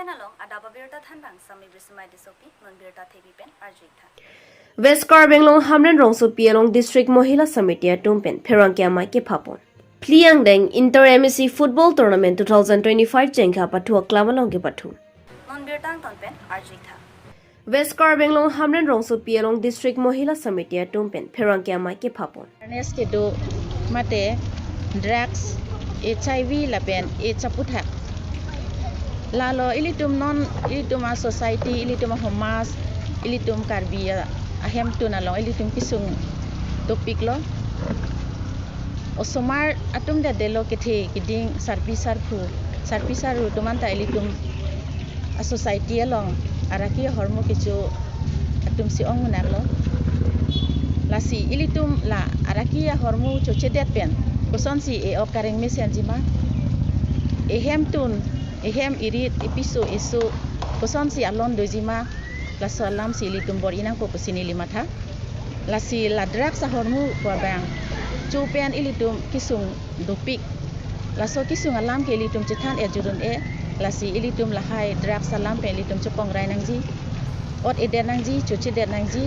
penalong ada babirta thanbang sami brismai disopi non birta thebi pen arjuitha West Carbonglong Hamren Rongsu Pialong District Mohila Samiti Tumpen Perangkia Maike Papon Pliang Deng Inter MEC Football Tournament 2025 Jengka Patu Klamalong Patu non birtang tonpen arjuitha West Carbonglong Hamren Rongsu Pialong District Mohila Samiti Tumpen Perangkia Maike Papon Awareness ke do mate drugs HIV lapen chaputhak lalo ilitum non ilitum a society ilitum a homas ilitum karbia ahem tuna lo ilitum kisung topik lo osomar atum da delo kethe kiding sarpi saru tumanta ilitum a society along araki hormo kichu atum si ongunak lo lasi ilitum la araki hormo chochedet pen koson si e okareng mesen jima ehem tun ehem irit episo isu koson si alon dojima la salam si litum bor inang ko kusini limatha la si la drag sa hormu ko bang chupen ilitum kisung dopik la so kisung alam ke ilitum chethan e jurun e la si ilitum la hai drag salam pe ilitum chupong rai nangji ot eden nangji chuchi den nangji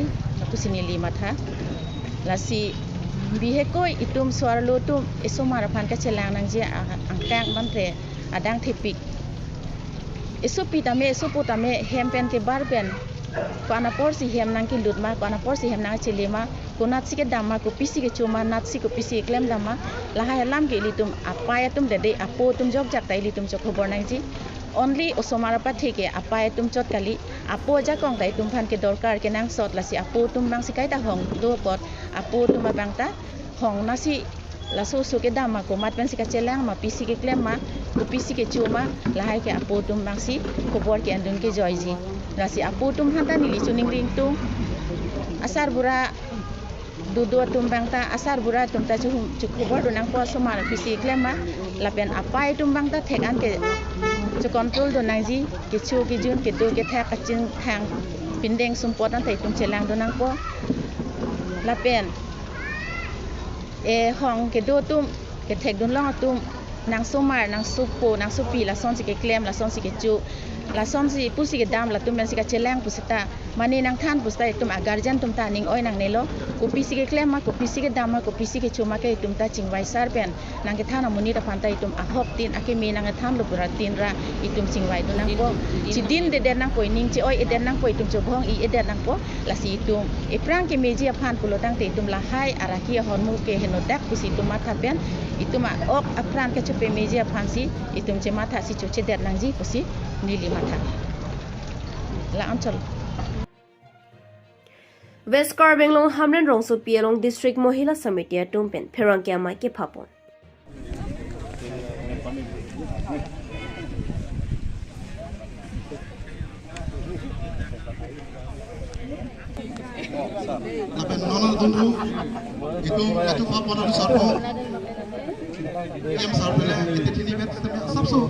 kusini limatha la si bihekoi itum swarlo tum esomar phan ka chelang nangji angkang mantre adang thepik isu pitame isu putame hempen ke barben kana porsi hem nang ki lutma kana porsi hem nang chilema kunat sike damma ko pisi ke chuma nat sike pisi klem damma laha lam ke litum apaya tum de apo tum jok jak tai litum chok khobor nang ji only osomara pa thike apaya tum chot kali apo ja kong tai tum phan ke dorkar ke nang sot lasi apo tum bang sikai ta hong do pot apo tum bang ta hong nasi laso so ke dama ko mat pen sika chelang ma pisi ke klem ma ko pisi ke chuma lahai ke apo tum bang si khobor ke andun ke joyji lasi apo tum hanta nili chuning ring tu asar bura dudu tum bang ta asar bura tum ta chu khobor do nang ko somar pisi klem ma lapen apai tum bang ta thek an ke chu control do nang ji ke chu ke jun ke do ke thak ka ching thang pindeng sumpot an thai tum chelang do nang ko lapen e hong ke do tum ke thek dun long tum nang somar nang supo nang supi la son si ke klem la son si ke chu la son si pusi ke dam la tum ben si ka chelang pusita mani nang than pusta tum a guardian tum ta ning oi nang nelo ko pisi ke klem ma ko pisi ke dam ma ko pisi ke chuma ke tum ta chingwai sar pen nang ke thana muni ta phan ta tum a hok tin ake me nang tham lo pura tin ra itum chingwai do nang ko chi din de den nang koi ning chi oi eden nang koi tum chu bhong i eden nang ko la si tum e prang ke meji a phan pulo tang te tum la hai araki hormu ke heno dak pusi tum ma tha pen ituma ok a pran ke chupe meji a phan si itum che ma tha si chu che der nang ji pusi nili matha la anchal West Carbonglong Hamren Rongsu Pialong District Mohila Samiti Tumpen Perangkia Maike Papon Lapen nonal dulu itu apa nol sarpo yang sarpo le itu ini kan tapi sabso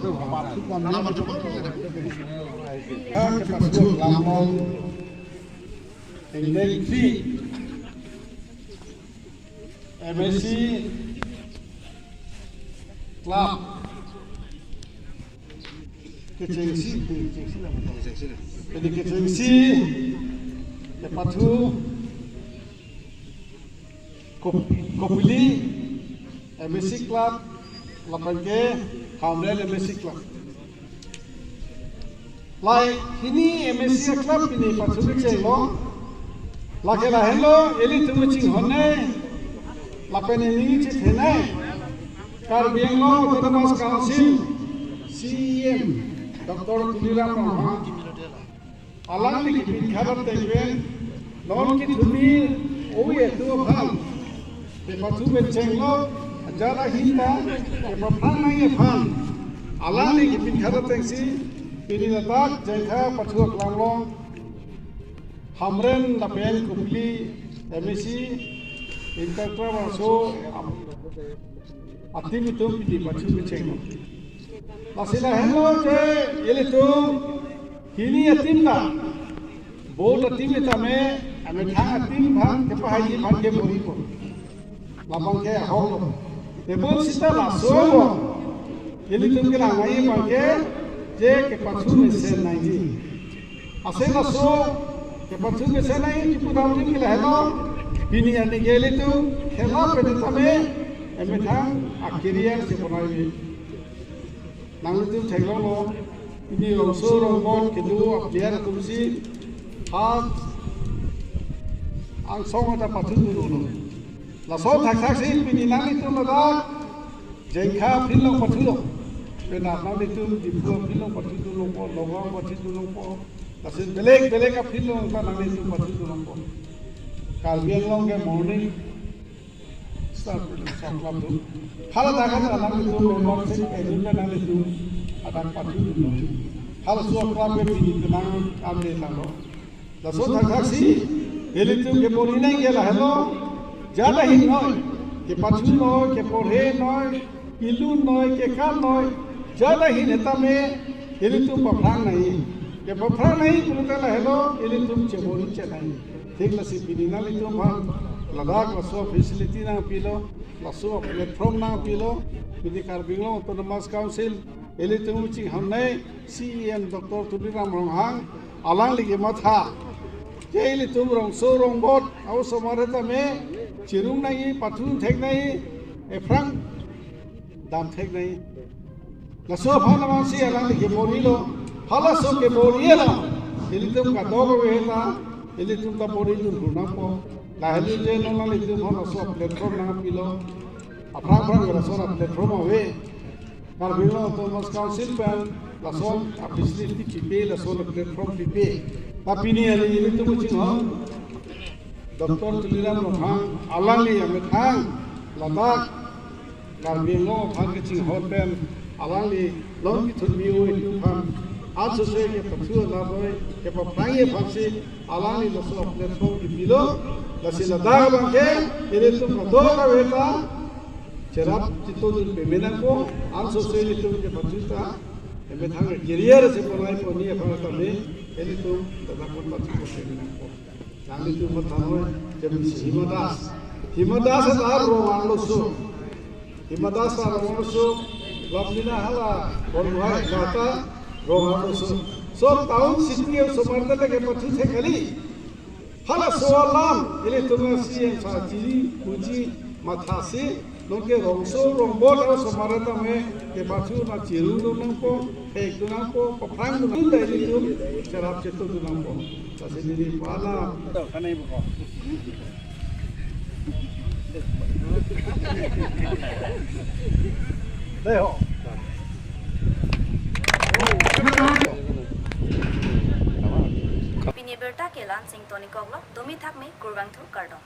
lamar jepang tu ada kita baju lamong Indegi MSc Club Kecengsi jadi kecengsi Patu Kopili MSc Club Lapangke Hamren MSc Club Lai ini MSc Club ini patu kecelo Lakela hello eli tumching honne lapene ni chi thene Karbiang lo Autonomous Council CEM Dr. Tulira Prabha alang ni kipin khabar tengben non ki thumi oye tu phal pe patu be chenglo jara hinta pe phan nai phal alang ni kipin khabar tengsi pini natak jengkha patu klanglong Hamren lapen kupli MSc Intellectual also atim itu di pacu beceng. Masih hello je itu kini atim lah. Bot atim itu ame thang atim bang kepahaji bang ke buri ko. Labang ke hong. Tebon sita lah so. Ini tu kira ngai bang ke je ke pasu me se nai ji ase na so ke pasu me se nai ti pudam ni ke hello bini ani gele tu khela pe tame eme thang akirian se bonai ni nang tu thelo lo ini rong so rong bon ke du apliar kumsi hat ang song ada pasu du no la so thak thak si bini nang tu la da jengkha philo pasu lo pe na nang tu di philo pasu du lo lo pasu du lo la sin belek ka philo ka nang tu pasu du lo Kalbian long ke morning start from club tu. Hal daga na nang tu member se edun na nang tu adak patu tu. Hal so club ke pini nang amle talo. La so thak si ele tu ke bori nai gela hello. Jada hi noi ke patu noi ke porhe noi ilu noi ke kam noi jada hi neta me ele tu paprang nai. Ke paprang nai kulta la hello ele tu che bori che nai. ठीक लसी पीनी ना लिखो भाग लद्दाख लसो फैसिलिटी ना पीलो लसो प्लेटफॉर्म ना पीलो विधि कार्बिंगलो ऑटोनोमस काउंसिल एली तुमुची हमने सीएम डॉक्टर तुलिराम रोंहांग अलांग लिगे मथा जेली तुम रोंग सो रोंग बोट आउ समारता में चिरुंग नहीं पथुन ठेक नहीं एफ्रंग दाम ठेक नहीं लसो फानवासी अलांग लिगे बोरीलो हलसो के बोरियलो एली तुम का दोगो वेता Ili tunta bori tu runapo, lahali je nona li tu hono so platform na pilo, apra gala so na platform ave, karbilo to mas council pan la so apisli ti kipe la so na platform pipe, tapini ali ili tu mucin ho, Dr. Tuliram Rohang alali ametang, ladak, karbilo phang kicing hotel, alali long kitun miu itu phang. आज से ये पक्षियों ना रोए के पप्रांगे फंसी आलानी लसो प्लेटफॉर्म की पिलो लसी लदाग बंके ये तुम कदो का बेटा चराब चित्तो दिन पे मेना को आज से ये तुम के पक्षिता ये में थांग करियर से बनाई को नहीं अपना तमे ये तुम लदाग को पक्षी को मेना को नाली तुम मत थानो जब हिमदास आर रोवानो सो हिमदास आर रोवानो सो लबलिना हला और भाई गाता Rohano so tahun sini yang semarda lagi patu sekali. Hala soalan ini tunasi yang sajiri uji matasi loke rongso rombot atau semarda me ke patu na ciru dunampo, ek dunampo, perang dunampo ini tu cerap cetu dunampo. Tapi ini pala. Kanai buka. Leho. Pini berta ke lan sing toni koglo domi thak me kurbang thu kardong